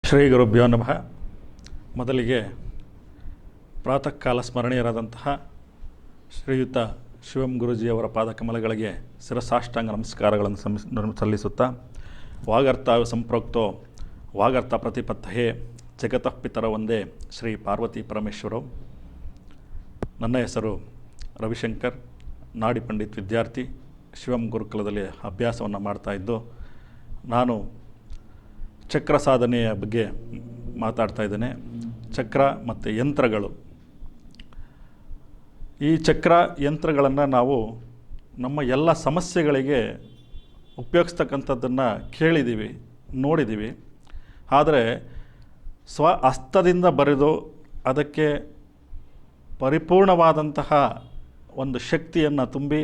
ಶ್ರೀ ಗುರುಭ್ಯೋ ನಮಃ. ಮೊದಲಿಗೆ ಪ್ರಾತಃ ಕಾಲ ಸ್ಮರಣೀಯರಾದಂತಹ ಶ್ರೀಯುತ ಶಿವಂ ಗುರೂಜಿಯವರ ಪಾದಕಮಲಗಳಿಗೆ ಶಿರಸಾಷ್ಟಾಂಗ ನಮಸ್ಕಾರಗಳನ್ನು ಸಲ್ಲಿಸುತ್ತಾ, ವಾಗರ್ತ ಸಂಪ್ರೋಕ್ತೋ ವಾಗರ್ತ ಪ್ರತಿಪತ್ತಹೇ ಜಗತಃ ಪಿತರ ಒಂದೇ ಶ್ರೀ ಪಾರ್ವತಿ ಪರಮೇಶ್ವರವು. ನನ್ನ ಹೆಸರು ರವಿಶಂಕರ್, ನಾಡಿ ಪಂಡಿತ್ ವಿದ್ಯಾರ್ಥಿ, ಶಿವಂ ಗುರುಕುಲದಲ್ಲಿ ಅಭ್ಯಾಸವನ್ನು ಮಾಡ್ತಾಯಿದ್ದು ನಾನು ಚಕ್ರ ಸಾಧನೆಯ ಬಗ್ಗೆ ಮಾತಾಡ್ತಾ ಇದ್ದೇನೆ. ಚಕ್ರ ಮತ್ತು ಯಂತ್ರಗಳು, ಈ ಚಕ್ರ ಯಂತ್ರಗಳನ್ನು ನಾವು ನಮ್ಮ ಎಲ್ಲ ಸಮಸ್ಯೆಗಳಿಗೆ ಉಪಯೋಗಿಸ್ತಕ್ಕಂಥದ್ದನ್ನು ಕೇಳಿದ್ದೀವಿ, ನೋಡಿದ್ದೀವಿ. ಆದರೆ ಹಸ್ತದಿಂದ ಬರೆದು ಅದಕ್ಕೆ ಪರಿಪೂರ್ಣವಾದಂತಹ ಒಂದು ಶಕ್ತಿಯನ್ನು ತುಂಬಿ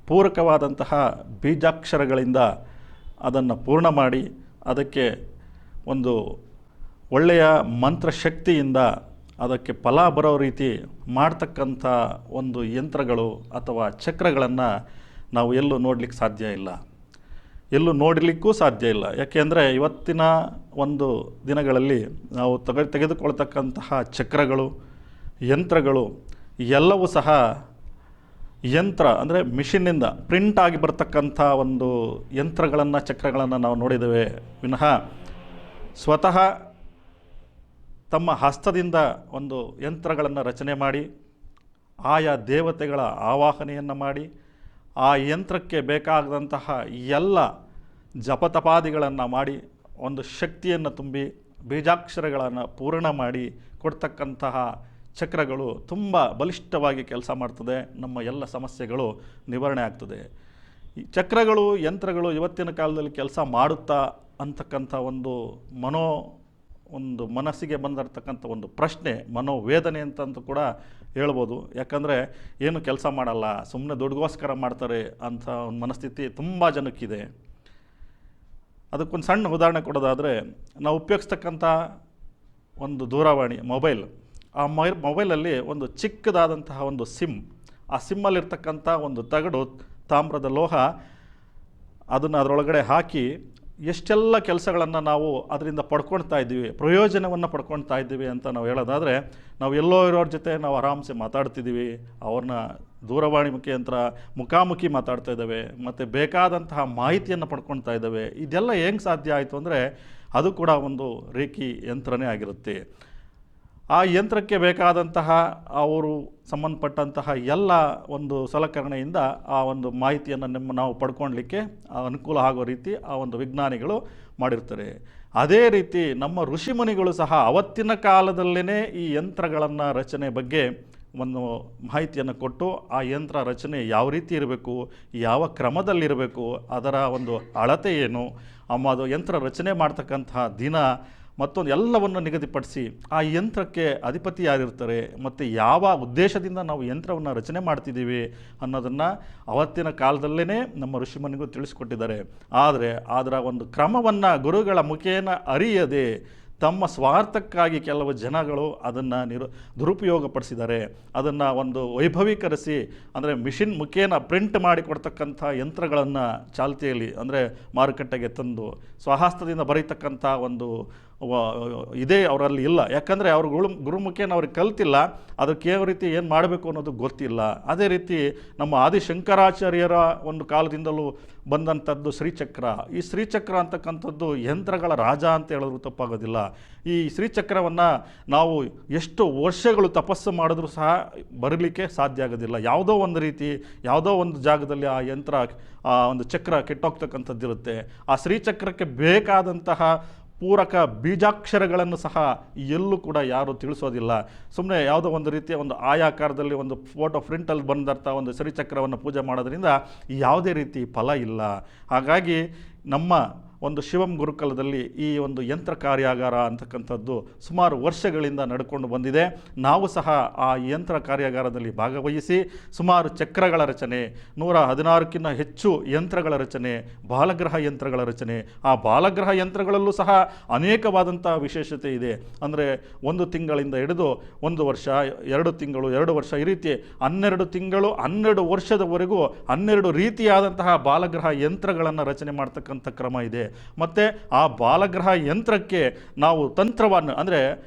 ಪೂರಕವಾದಂತಹ ಬೀಜಾಕ್ಷರಗಳಿಂದ ಅದನ್ನು ಪೂರ್ಣ ಮಾಡಿ ಅದಕ್ಕೆ ಒಂದು ಒಳ್ಳೆಯ ಮಂತ್ರಶಕ್ತಿಯಿಂದ ಅದಕ್ಕೆ ಫಲ ಬರೋ ರೀತಿ ಮಾಡ್ತಕ್ಕಂಥ ಒಂದು ಯಂತ್ರಗಳು ಅಥವಾ ಚಕ್ರಗಳನ್ನು ನಾವು ಎಲ್ಲೂ ನೋಡಲಿಕ್ಕೆ ಸಾಧ್ಯ ಇಲ್ಲ, ಎಲ್ಲೂ ನೋಡಲಿಕ್ಕೂ ಸಾಧ್ಯ ಇಲ್ಲ. ಯಾಕೆಂದರೆ ಇವತ್ತಿನ ಒಂದು ದಿನಗಳಲ್ಲಿ ನಾವು ತೆಗೆದುಕೊಳ್ತಕ್ಕಂತಹ ಚಕ್ರಗಳು, ಯಂತ್ರಗಳು ಎಲ್ಲವೂ ಸಹ ಯಂತ್ರ ಅಂದರೆ ಮಿಷಿನ್ನಿಂದ ಪ್ರಿಂಟ್ ಆಗಿ ಬರ್ತಕ್ಕಂಥ ಒಂದು ಯಂತ್ರಗಳನ್ನು, ಚಕ್ರಗಳನ್ನು ನಾವು ನೋಡಿದ್ದೇವೆ ವಿನಃ ಸ್ವತಃ ತಮ್ಮ ಹಸ್ತದಿಂದ ಒಂದು ಯಂತ್ರಗಳನ್ನು ರಚನೆ ಮಾಡಿ ಆಯಾ ದೇವತೆಗಳ ಆವಾಹನೆಯನ್ನು ಮಾಡಿ ಆ ಯಂತ್ರಕ್ಕೆ ಬೇಕಾದಂತಹ ಎಲ್ಲ ಜಪತಪಾದಿಗಳನ್ನು ಮಾಡಿ ಒಂದು ಶಕ್ತಿಯನ್ನು ತುಂಬಿ ಬೀಜಾಕ್ಷರಗಳನ್ನು ಪೂರ್ಣ ಮಾಡಿ ಕೊಡ್ತಕ್ಕಂತಹ ಚಕ್ರಗಳು ತುಂಬ ಬಲಿಷ್ಠವಾಗಿ ಕೆಲಸ ಮಾಡ್ತದೆ. ನಮ್ಮ ಎಲ್ಲ ಸಮಸ್ಯೆಗಳು ನಿವಾರಣೆ ಆಗ್ತದೆ. ಈ ಚಕ್ರಗಳು, ಯಂತ್ರಗಳು ಇವತ್ತಿನ ಕಾಲದಲ್ಲಿ ಕೆಲಸ ಮಾಡುತ್ತಾ ಅಂತಕ್ಕಂಥ ಒಂದು ಮನಸ್ಸಿಗೆ ಬಂದಿರತಕ್ಕಂಥ ಒಂದು ಪ್ರಶ್ನೆ, ಮನೋವೇದನೆ ಅಂತಂತೂ ಕೂಡ ಹೇಳ್ಬೋದು. ಯಾಕಂದರೆ ಏನು ಕೆಲಸ ಮಾಡಲ್ಲ, ಸುಮ್ಮನೆ ದುಡ್ಗೋಸ್ಕರ ಮಾಡ್ತಾರೆ ಅಂತ ಒಂದು ಮನಸ್ಥಿತಿ ತುಂಬ ಜನಕ್ಕಿದೆ. ಅದಕ್ಕೊಂದು ಸಣ್ಣ ಉದಾಹರಣೆ ಕೊಡೋದಾದರೆ, ನಾವು ಉಪಯೋಗಿಸ್ತಕ್ಕಂಥ ಒಂದು ದೂರವಾಣಿ ಮೊಬೈಲ್, ಆ ಮೊಬೈಲಲ್ಲಿ ಒಂದು ಚಿಕ್ಕದಾದಂತಹ ಒಂದು ಸಿಮ್, ಆ ಸಿಮ್ಮಲ್ಲಿರ್ತಕ್ಕಂಥ ಒಂದು ತಗಡು, ತಾಮ್ರದ ಲೋಹ, ಅದನ್ನು ಅದರೊಳಗಡೆ ಹಾಕಿ ಎಷ್ಟೆಲ್ಲ ಕೆಲಸಗಳನ್ನು ನಾವು ಅದರಿಂದ ಪಡ್ಕೊಳ್ತಾ ಇದ್ದೀವಿ, ಪ್ರಯೋಜನವನ್ನು ಪಡ್ಕೊಳ್ತಾ ಇದ್ದೀವಿ ಅಂತ ನಾವು ಹೇಳೋದಾದರೆ, ನಾವು ಎಲ್ಲೋ ಇರೋರ ಜೊತೆ ನಾವು ಆರಾಮ್ಸೆ ಮಾತಾಡ್ತಿದ್ದೀವಿ, ಅವ್ರನ್ನ ದೂರವಾಣಿ ಮುಖಾಮುಖಿ ಮಾತಾಡ್ತಾ ಇದ್ದಾವೆ, ಮತ್ತು ಬೇಕಾದಂತಹ ಮಾಹಿತಿಯನ್ನು ಪಡ್ಕೊಳ್ತಾ ಇದ್ದಾವೆ. ಇದೆಲ್ಲ ಹೆಂಗೆ ಸಾಧ್ಯ ಆಯಿತು ಅಂದರೆ ಅದು ಕೂಡ ಒಂದು ರೇಖಿ ಯಂತ್ರನೇ ಆಗಿರುತ್ತೆ. ಆ ಯಂತ್ರಕ್ಕೆ ಬೇಕಾದಂತಹ ಅವರು ಸಂಬಂಧಪಟ್ಟಂತಹ ಎಲ್ಲ ಒಂದು ಸಲಕರಣೆಯಿಂದ ಆ ಒಂದು ಮಾಹಿತಿಯನ್ನು ನಾವು ಪಡ್ಕೊಳ್ಲಿಕ್ಕೆ ಅನುಕೂಲ ಆಗೋ ರೀತಿ ಆ ಒಂದು ವಿಜ್ಞಾನಿಗಳು ಮಾಡಿರ್ತಾರೆ. ಅದೇ ರೀತಿ ನಮ್ಮ ಋಷಿಮುನಿಗಳು ಸಹ ಅವತ್ತಿನ ಕಾಲದಲ್ಲೇ ಈ ಯಂತ್ರಗಳನ್ನು ರಚನೆ ಬಗ್ಗೆ ಒಂದು ಮಾಹಿತಿಯನ್ನು ಕೊಟ್ಟು, ಆ ಯಂತ್ರ ರಚನೆ ಯಾವ ರೀತಿ ಇರಬೇಕು, ಯಾವ ಕ್ರಮದಲ್ಲಿರಬೇಕು, ಅದರ ಒಂದು ಅಳತೆ ಏನು, ಅದು ಯಂತ್ರ ರಚನೆ ಮಾಡ್ತಕ್ಕಂತಹ ದಿನ ಮತ್ತೊಂದು ಎಲ್ಲವನ್ನು ನಿಗದಿಪಡಿಸಿ ಆ ಯಂತ್ರಕ್ಕೆ ಅಧಿಪತಿ ಯಾರಿರ್ತಾರೆ ಮತ್ತು ಯಾವ ಉದ್ದೇಶದಿಂದ ನಾವು ಯಂತ್ರವನ್ನು ರಚನೆ ಮಾಡ್ತಿದ್ದೀವಿ ಅನ್ನೋದನ್ನು ಅವತ್ತಿನ ಕಾಲದಲ್ಲೇ ನಮ್ಮ ಋಷಿಮುನಿಗೂ ತಿಳಿಸ್ಕೊಟ್ಟಿದ್ದಾರೆ. ಆದರೆ ಅದರ ಒಂದು ಕ್ರಮವನ್ನು ಗುರುಗಳ ಮುಖೇನ ಅರಿಯದೆ ತಮ್ಮ ಸ್ವಾರ್ಥಕ್ಕಾಗಿ ಕೆಲವು ಜನಗಳು ಅದನ್ನು ದುರುಪಯೋಗಪಡಿಸಿದ್ದಾರೆ. ಅದನ್ನು ಒಂದು ವೈಭವೀಕರಿಸಿ, ಅಂದರೆ ಮಿಷಿನ್ ಮುಖೇನ ಪ್ರಿಂಟ್ ಮಾಡಿ ಕೊಡ್ತಕ್ಕಂಥ ಯಂತ್ರಗಳನ್ನು ಚಾಲ್ತಿಯಲ್ಲಿ ಅಂದರೆ ಮಾರುಕಟ್ಟೆಗೆ ತಂದು ಸ್ವಹಸ್ತದಿಂದ ಬರೀತಕ್ಕಂಥ ಒಂದು ಇದೇ ಅವರಲ್ಲಿ ಇಲ್ಲ. ಯಾಕಂದರೆ ಅವ್ರ ಗುರುಮುಖೇನ ಅವ್ರಿಗೆ ಕಲ್ತಿಲ್ಲ, ಅದಕ್ಕೆ ಯಾವ ರೀತಿ ಏನು ಮಾಡಬೇಕು ಅನ್ನೋದು ಗೊತ್ತಿಲ್ಲ. ಅದೇ ರೀತಿ ನಮ್ಮ ಆದಿಶಂಕರಾಚಾರ್ಯರ ಒಂದು ಕಾಲದಿಂದಲೂ ಬಂದಂಥದ್ದು ಶ್ರೀಚಕ್ರ. ಈ ಶ್ರೀಚಕ್ರ ಅಂತಕ್ಕಂಥದ್ದು ಯಂತ್ರಗಳ ರಾಜ ಅಂತ ಹೇಳಿದ್ರು ತಪ್ಪಾಗೋದಿಲ್ಲ. ಈ ಶ್ರೀಚಕ್ರವನ್ನು ನಾವು ಎಷ್ಟು ವರ್ಷಗಳು ತಪಸ್ಸು ಮಾಡಿದ್ರೂ ಸಹ ಬರಲಿಕ್ಕೆ ಸಾಧ್ಯ ಆಗೋದಿಲ್ಲ. ಯಾವುದೋ ಒಂದು ರೀತಿ, ಯಾವುದೋ ಒಂದು ಜಾಗದಲ್ಲಿ ಆ ಯಂತ್ರ, ಆ ಒಂದು ಚಕ್ರ ಕೆಟ್ಟೋಗ್ತಕ್ಕಂಥದ್ದು ಇರುತ್ತೆ. ಆ ಶ್ರೀಚಕ್ರಕ್ಕೆ ಬೇಕಾದಂತಹ ಪೂರಕ ಬೀಜಾಕ್ಷರಗಳನ್ನು ಸಹ ಎಲ್ಲೂ ಕೂಡ ಯಾರೂ ತಿಳಿಸೋದಿಲ್ಲ. ಸುಮ್ಮನೆ ಯಾವುದೋ ಒಂದು ರೀತಿಯ ಒಂದು ಆಯಾಕಾರದಲ್ಲಿ ಒಂದು ಫೋಟೋ ಪ್ರಿಂಟಲ್ಲಿ ಬಂದಂಥ ಒಂದು ಶ್ರೀಚಕ್ರವನ್ನು ಪೂಜೆ ಮಾಡೋದ್ರಿಂದ ಯಾವುದೇ ರೀತಿ ಫಲ ಇಲ್ಲ. ಹಾಗಾಗಿ ನಮ್ಮ ಒಂದು ಶಿವಂ ಗುರುಕುಲದಲ್ಲಿ ಈ ಒಂದು ಯಂತ್ರ ಕಾರ್ಯಾಗಾರ ಅಂತಕ್ಕಂಥದ್ದು ಸುಮಾರು ವರ್ಷಗಳಿಂದ ನಡ್ಕೊಂಡು ಬಂದಿದೆ. ನಾವು ಸಹ ಆ ಯಂತ್ರ ಕಾರ್ಯಾಗಾರದಲ್ಲಿ ಭಾಗವಹಿಸಿ ಸುಮಾರು ಚಕ್ರಗಳ ರಚನೆ, 116ಕ್ಕಿಂತ ಹೆಚ್ಚು ಯಂತ್ರಗಳ ರಚನೆ, ಬಾಲಗ್ರಹ ಯಂತ್ರಗಳ ರಚನೆ. ಆ ಬಾಲಗ್ರಹ ಯಂತ್ರಗಳಲ್ಲೂ ಸಹ ಅನೇಕವಾದಂಥ ವಿಶೇಷತೆ ಇದೆ. ಅಂದರೆ 1 ತಿಂಗಳಿಂದ ಹಿಡಿದು 1 ವರ್ಷ, 2 ತಿಂಗಳು, 2 ವರ್ಷ, ಈ ರೀತಿ 12 ತಿಂಗಳು 12 ವರ್ಷದವರೆಗೂ 12 ರೀತಿಯಾದಂತಹ ಬಾಲಗ್ರಹ ಯಂತ್ರಗಳನ್ನು ರಚನೆ ಮಾಡ್ತಕ್ಕಂಥ ಕ್ರಮ ಇದೆ. ಮತ್ತು ಆ ಬಾಲಗ್ರಹ ಯಂತ್ರಕ್ಕೆ ನಾವು ತಂತ್ರವನ್ನು ಅಂದರೆ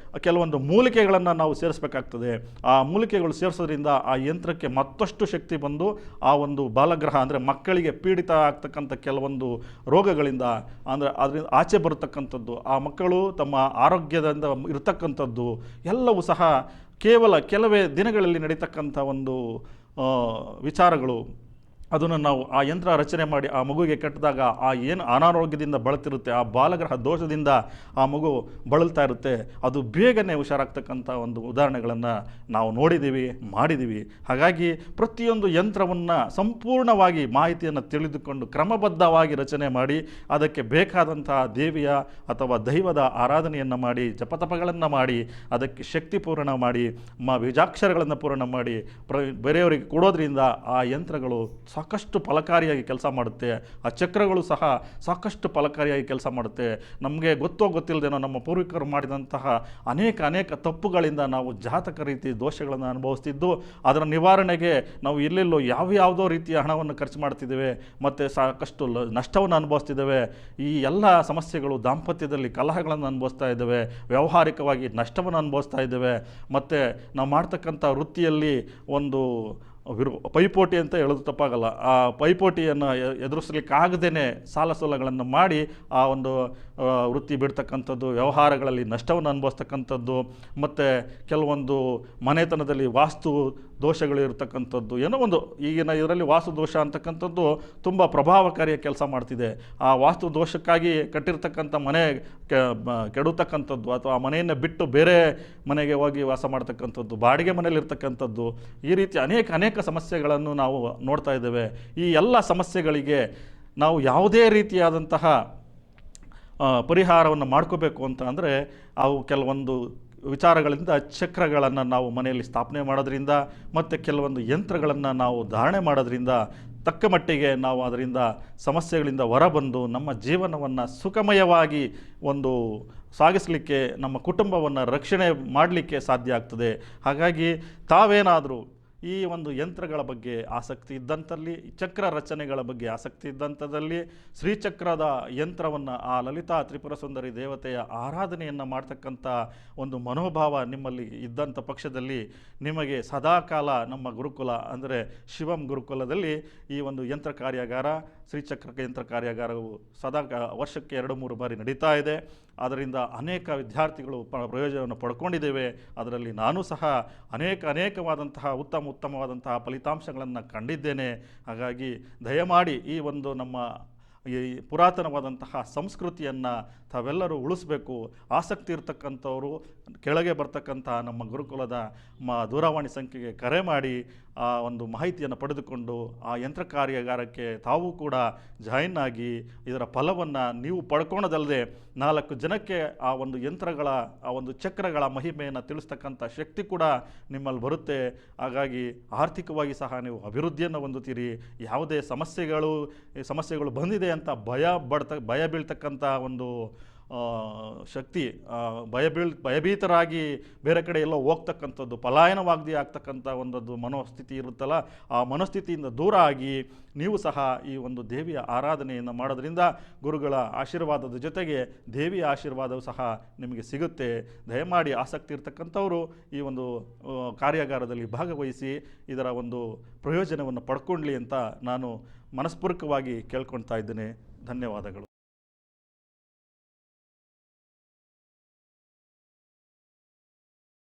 ಕೆಲವೊಂದು ಮೂಲಿಕೆಗಳನ್ನು ನಾವು ಸೇರಿಸಬೇಕಾಗ್ತದೆ. ಆ ಮೂಲಿಕೆಗಳು ಸೇರಿಸೋದ್ರಿಂದ ಆ ಯಂತ್ರಕ್ಕೆ ಮತ್ತಷ್ಟು ಶಕ್ತಿ ಬಂದು ಆ ಒಂದು ಬಾಲಗ್ರಹ ಅಂದರೆ ಮಕ್ಕಳಿಗೆ ಪೀಡಿತ ಆಗ್ತಕ್ಕಂಥ ಕೆಲವೊಂದು ರೋಗಗಳಿಂದ ಅಂದರೆ ಅದರಿಂದ ಆಚೆ ಬರತಕ್ಕಂಥದ್ದು, ಆ ಮಕ್ಕಳು ತಮ್ಮ ಆರೋಗ್ಯದಿಂದ ಇರತಕ್ಕಂಥದ್ದು ಎಲ್ಲವೂ ಸಹ ಕೇವಲ ಕೆಲವೇ ದಿನಗಳಲ್ಲಿ ನಡೀತಕ್ಕಂಥ ಒಂದು ವಿಚಾರಗಳು. ಅದನ್ನು ನಾವು ಆ ಯಂತ್ರ ರಚನೆ ಮಾಡಿ ಆ ಮಗುವಿಗೆ ಕಟ್ಟಿದಾಗ ಆ ಏನು ಅನಾರೋಗ್ಯದಿಂದ ಬಳಲ್ತಿರುತ್ತೆ, ಆ ಬಾಲಗ್ರಹ ದೋಷದಿಂದ ಆ ಮಗು ಬಳಲ್ತಾ ಇರುತ್ತೆ, ಅದು ಬೇಗನೆ ಹುಷಾರಾಗ್ತಕ್ಕಂಥ ಒಂದು ಉದಾಹರಣೆಗಳನ್ನು ನಾವು ನೋಡಿದ್ದೀವಿ, ಮಾಡಿದ್ದೀವಿ. ಹಾಗಾಗಿ ಪ್ರತಿಯೊಂದು ಯಂತ್ರವನ್ನು ಸಂಪೂರ್ಣವಾಗಿ ಮಾಹಿತಿಯನ್ನು ತಿಳಿದುಕೊಂಡು ಕ್ರಮಬದ್ಧವಾಗಿ ರಚನೆ ಮಾಡಿ ಅದಕ್ಕೆ ಬೇಕಾದಂತಹ ದೇವಿಯ ಅಥವಾ ದೈವದ ಆರಾಧನೆಯನ್ನು ಮಾಡಿ ಜಪತಪಗಳನ್ನು ಮಾಡಿ ಅದಕ್ಕೆ ಶಕ್ತಿ ಪೂರ್ಣ ಮಾಡಿ ಬೀಜಾಕ್ಷರಗಳನ್ನು ಪೂರ್ಣ ಮಾಡಿ ಬೇರೆಯವರಿಗೆ ಕೊಡೋದ್ರಿಂದ ಆ ಯಂತ್ರಗಳು ಸಾಕಷ್ಟು ಫಲಕಾರಿಯಾಗಿ ಕೆಲಸ ಮಾಡುತ್ತೆ. ಆ ಚಕ್ರಗಳು ಸಹ ಸಾಕಷ್ಟು ಫಲಕಾರಿಯಾಗಿ ಕೆಲಸ ಮಾಡುತ್ತೆ. ನಮಗೆ ಗೊತ್ತಿಲ್ಲದೇನೋ ನಮ್ಮ ಪೂರ್ವಿಕರು ಮಾಡಿದಂತಹ ಅನೇಕ ತಪ್ಪುಗಳಿಂದ ನಾವು ಜಾತಕ ರೀತಿ ದೋಷಗಳನ್ನು ಅನುಭವಿಸ್ತಿದ್ದು, ಅದರ ನಿವಾರಣೆಗೆ ನಾವು ಎಲ್ಲೆಲ್ಲೋ ಯಾವುದೋ ರೀತಿಯ ಹಣವನ್ನು ಖರ್ಚು ಮಾಡ್ತಿದ್ದೇವೆ ಮತ್ತು ಸಾಕಷ್ಟು ನಷ್ಟವನ್ನು ಅನುಭವಿಸ್ತಿದ್ದೇವೆ. ಈ ಎಲ್ಲ ಸಮಸ್ಯೆಗಳು ದಾಂಪತ್ಯದಲ್ಲಿ ಕಲಹಗಳನ್ನು ಅನುಭವಿಸ್ತಾ ಇದ್ದೇವೆ, ವ್ಯಾವಹಾರಿಕವಾಗಿ ನಷ್ಟವನ್ನು ಅನುಭವಿಸ್ತಾ ಇದ್ದೇವೆ, ಮತ್ತು ನಾವು ಮಾಡ್ತಕ್ಕಂಥ ವೃತ್ತಿಯಲ್ಲಿ ಒಂದು ಪೈಪೋಟಿ ಅಂತ ಹೇಳೋದು ತಪ್ಪಾಗಲ್ಲ. ಆ ಪೈಪೋಟಿಯನ್ನು ಎದುರಿಸಲಿಕ್ಕಾಗದೇ ಸಾಲ ಸೋಲಗಳನ್ನು ಮಾಡಿ ಆ ಒಂದು ವೃತ್ತಿ ಬಿಡ್ತಕ್ಕಂಥದ್ದು, ವ್ಯವಹಾರಗಳಲ್ಲಿ ನಷ್ಟವನ್ನು ಅನುಭವಿಸ್ತಕ್ಕಂಥದ್ದು, ಮತ್ತು ಕೆಲವೊಂದು ಮನೆತನದಲ್ಲಿ ವಾಸ್ತು ದೋಷಗಳು ಇರತಕ್ಕಂಥದ್ದು, ಏನೋ ಒಂದು ಈಗಿನ ಇದರಲ್ಲಿ ವಾಸ್ತು ದೋಷ ಅಂತಕ್ಕಂಥದ್ದು ತುಂಬ ಪ್ರಭಾವಕಾರಿಯ ಕೆಲಸ ಮಾಡ್ತಿದೆ. ಆ ವಾಸ್ತು ದೋಷಕ್ಕಾಗಿ ಕಟ್ಟಿರ್ತಕ್ಕಂಥ ಮನೆ ಕೆಡುತ್ತಕ್ಕಂಥದ್ದು ಅಥವಾ ಆ ಮನೆಯನ್ನು ಬಿಟ್ಟು ಬೇರೆ ಮನೆಗೆ ಹೋಗಿ ವಾಸ ಮಾಡ್ತಕ್ಕಂಥದ್ದು, ಬಾಡಿಗೆ ಮನೆಯಲ್ಲಿ ಇರ್ತಕ್ಕಂಥದ್ದು, ಈ ರೀತಿ ಅನೇಕ ಸಮಸ್ಯೆಗಳನ್ನು ನಾವು ನೋಡ್ತಾ ಇದ್ದೇವೆ. ಈ ಎಲ್ಲ ಸಮಸ್ಯೆಗಳಿಗೆ ನಾವು ಯಾವುದೇ ರೀತಿಯಾದಂತಹ ಪರಿಹಾರವನ್ನು ಮಾಡ್ಕೋಬೇಕು ಅಂತ ಅಂದರೆ ಅವು ಕೆಲವೊಂದು ವಿಚಾರಗಳಿಂದ ಚಕ್ರಗಳನ್ನು ನಾವು ಮನೆಯಲ್ಲಿ ಸ್ಥಾಪನೆ ಮಾಡೋದ್ರಿಂದ ಮತ್ತು ಕೆಲವೊಂದು ಯಂತ್ರಗಳನ್ನು ನಾವು ಧಾರಣೆ ಮಾಡೋದ್ರಿಂದ ತಕ್ಕ ಮಟ್ಟಿಗೆ ನಾವು ಅದರಿಂದ ಸಮಸ್ಯೆಗಳಿಂದ ಹೊರಬಂದು ನಮ್ಮ ಜೀವನವನ್ನು ಸುಖಮಯವಾಗಿ ಒಂದು ಸಾಗಿಸಲಿಕ್ಕೆ, ನಮ್ಮ ಕುಟುಂಬವನ್ನು ರಕ್ಷಣೆ ಮಾಡಲಿಕ್ಕೆ ಸಾಧ್ಯ ಆಗ್ತದೆ. ಹಾಗಾಗಿ ತಾವೇನಾದರೂ ಈ ಒಂದು ಯಂತ್ರಗಳ ಬಗ್ಗೆ ಆಸಕ್ತಿ ಇದ್ದಂಥಲ್ಲಿ, ಚಕ್ರ ರಚನೆಗಳ ಬಗ್ಗೆ ಆಸಕ್ತಿ ಇದ್ದಂಥದ್ದಲ್ಲಿ ಶ್ರೀಚಕ್ರದ ಯಂತ್ರವನ್ನು ಆ ಲಲಿತಾ ತ್ರಿಪುರ ಸುಂದರಿ ದೇವತೆಯ ಆರಾಧನೆಯನ್ನು ಮಾಡ್ತಕ್ಕಂಥ ಒಂದು ಮನೋಭಾವ ನಿಮ್ಮಲ್ಲಿ ಇದ್ದಂಥ ಪಕ್ಷದಲ್ಲಿ ನಿಮಗೆ ಸದಾಕಾಲ ನಮ್ಮ ಗುರುಕುಲ ಅಂದರೆ ಶಿವಂ ಗುರುಕುಲದಲ್ಲಿ ಈ ಒಂದು ಯಂತ್ರ ಕಾರ್ಯಾಗಾರ, ಶ್ರೀಚಕ್ರ ಯಂತ್ರ ಕಾರ್ಯಾಗಾರವು ವರ್ಷಕ್ಕೆ 2-3 ಬಾರಿ ನಡೀತಾ ಇದೆ. ಅದರಿಂದ ಅನೇಕ ವಿದ್ಯಾರ್ಥಿಗಳು ಪ್ರಯೋಜನವನ್ನು ಪಡ್ಕೊಂಡಿದ್ದೇವೆ. ಅದರಲ್ಲಿ ನಾನು ಸಹ ಅನೇಕವಾದಂತಹ ಉತ್ತಮವಾದಂತಹ ಫಲಿತಾಂಶಗಳನ್ನು ಕಂಡಿದ್ದೇನೆ. ಹಾಗಾಗಿ ದಯಮಾಡಿ ಈ ಒಂದು ನಮ್ಮ ಈ ಪುರಾತನವಾದಂತಹ ಸಂಸ್ಕೃತಿಯನ್ನು ತಾವೆಲ್ಲರೂ ಉಳಿಸಬೇಕು. ಆಸಕ್ತಿ ಇರತಕ್ಕಂಥವರು ಕೆಳಗೆ ಬರ್ತಕ್ಕಂತಹ ನಮ್ಮ ಗುರುಕುಲದ ದೂರವಾಣಿ ಸಂಖ್ಯೆಗೆ ಕರೆ ಮಾಡಿ ಆ ಒಂದು ಮಾಹಿತಿಯನ್ನು ಪಡೆದುಕೊಂಡು ಆ ಯಂತ್ರ ಕಾರ್ಯಾಗಾರಕ್ಕೆ ತಾವು ಕೂಡ ಜಾಯಿನ್ ಆಗಿ ಇದರ ಫಲವನ್ನು ನೀವು ಪಡ್ಕೊಳೋದಲ್ಲದೆ 4 ಜನಕ್ಕೆ ಆ ಒಂದು ಯಂತ್ರಗಳ ಆ ಒಂದು ಚಕ್ರಗಳ ಮಹಿಮೆಯನ್ನು ತಿಳಿಸ್ತಕ್ಕಂಥ ಶಕ್ತಿ ಕೂಡ ನಿಮ್ಮಲ್ಲಿ ಬರುತ್ತೆ. ಹಾಗಾಗಿ ಆರ್ಥಿಕವಾಗಿ ಸಹ ನೀವು ಅಭಿವೃದ್ಧಿಯನ್ನು ಹೊಂದುತ್ತೀರಿ. ಯಾವುದೇ ಸಮಸ್ಯೆಗಳು ಬಂದಿದೆ ಅಂತ ಭಯ ಬೀಳ್ತಕ್ಕಂಥ ಒಂದು ಶಕ್ತಿ, ಭಯಭೀತರಾಗಿ ಬೇರೆ ಕಡೆ ಎಲ್ಲೋ ಹೋಗ್ತಕ್ಕಂಥದ್ದು, ಪಲಾಯನವಾಗದೆ ಆಗ್ತಕ್ಕಂಥ ಒಂದೊಂದು ಮನೋಸ್ಥಿತಿ ಇರುತ್ತಲ್ಲ, ಆ ಮನೋಸ್ಥಿತಿಯಿಂದ ದೂರ ಆಗಿ ನೀವು ಸಹ ಈ ಒಂದು ದೇವಿಯ ಆರಾಧನೆಯನ್ನು ಮಾಡೋದ್ರಿಂದ ಗುರುಗಳ ಆಶೀರ್ವಾದದ ಜೊತೆಗೆ ದೇವಿಯ ಆಶೀರ್ವಾದವು ಸಹ ನಿಮಗೆ ಸಿಗುತ್ತೆ. ದಯಮಾಡಿ ಆಸಕ್ತಿ ಇರತಕ್ಕಂಥವರು ಈ ಒಂದು ಕಾರ್ಯಾಗಾರದಲ್ಲಿ ಭಾಗವಹಿಸಿ ಇದರ ಒಂದು ಪ್ರಯೋಜನವನ್ನು ಪಡ್ಕೊಳ್ಳಿ ಅಂತ ನಾನು ಮನಸ್ಪೂರ್ವಕವಾಗಿ ಕೇಳ್ಕೊಳ್ತಾ ಇದ್ದೇನೆ. ಧನ್ಯವಾದಗಳು.